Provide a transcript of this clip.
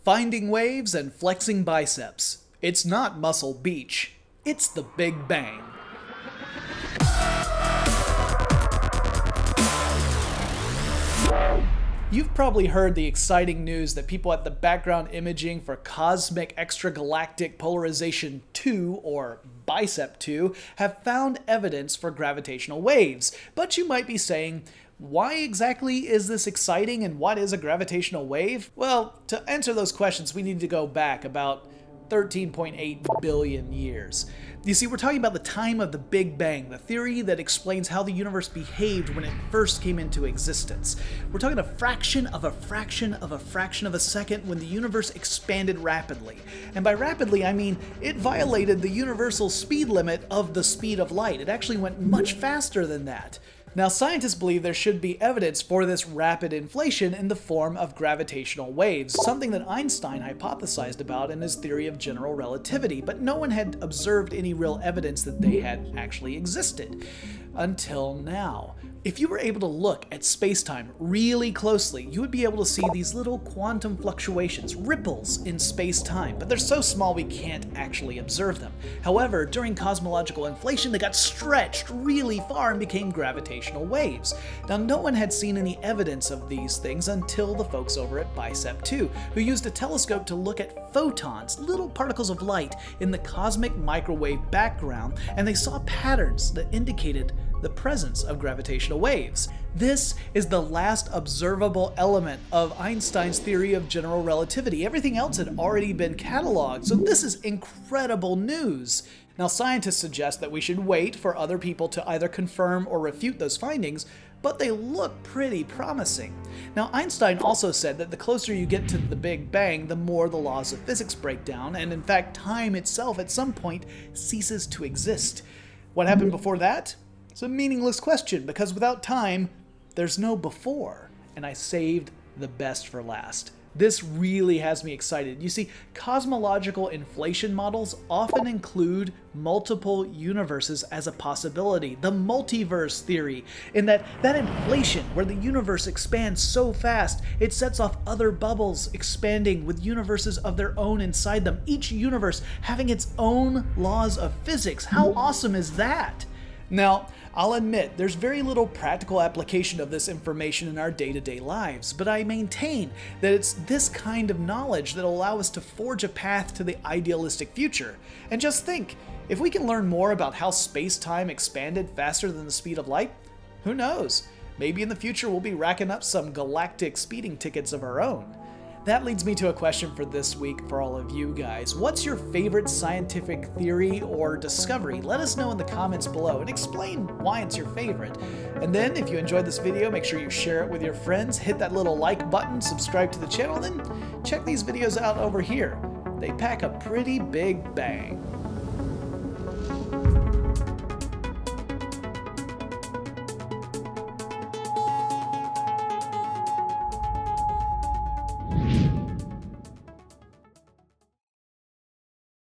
Finding waves and flexing biceps. It's not Muscle Beach, it's the Big Bang. You've probably heard the exciting news that people at the background imaging for Cosmic Extragalactic Polarization 2, or BICEP 2, have found evidence for gravitational waves. But you might be saying, why exactly is this exciting and what is a gravitational wave? Well, to answer those questions, we need to go back about 13.8 billion years. You see, we're talking about the time of the Big Bang, the theory that explains how the universe behaved when it first came into existence. We're talking a fraction of a fraction of a fraction of a second when the universe expanded rapidly. And by rapidly, I mean it violated the universal speed limit of the speed of light. It actually went much faster than that. Now, scientists believe there should be evidence for this rapid inflation in the form of gravitational waves, something that Einstein hypothesized about in his theory of general relativity, but no one had observed any real evidence that they had actually existed. Until now. If you were able to look at space-time really closely, you would be able to see these little quantum fluctuations, ripples in space-time, but they're so small we can't actually observe them. However, during cosmological inflation, they got stretched really far and became gravitational waves. Now, no one had seen any evidence of these things until the folks over at BICEP 2, who used a telescope to look at photons, little particles of light, in the cosmic microwave background, and they saw patterns that indicated the presence of gravitational waves. This is the last observable element of Einstein's theory of general relativity. Everything else had already been cataloged, so this is incredible news. Now, scientists suggest that we should wait for other people to either confirm or refute those findings, but they look pretty promising. Now, Einstein also said that the closer you get to the Big Bang, the more the laws of physics break down, and in fact, time itself at some point ceases to exist. What happened before that? It's a meaningless question, because without time, there's no before. And I saved the best for last. This really has me excited. You see, cosmological inflation models often include multiple universes as a possibility. The multiverse theory, in that inflation where the universe expands so fast, it sets off other bubbles expanding with universes of their own inside them, each universe having its own laws of physics. How awesome is that? Now, I'll admit there's very little practical application of this information in our day-to-day lives, but I maintain that it's this kind of knowledge that'll allow us to forge a path to the idealistic future. And just think, if we can learn more about how space-time expanded faster than the speed of light, who knows? Maybe in the future we'll be racking up some galactic speeding tickets of our own. That leads me to a question for this week for all of you guys. What's your favorite scientific theory or discovery? Let us know in the comments below and explain why it's your favorite. And then if you enjoyed this video, make sure you share it with your friends, hit that little like button, subscribe to the channel, then check these videos out over here. They pack a pretty big bang.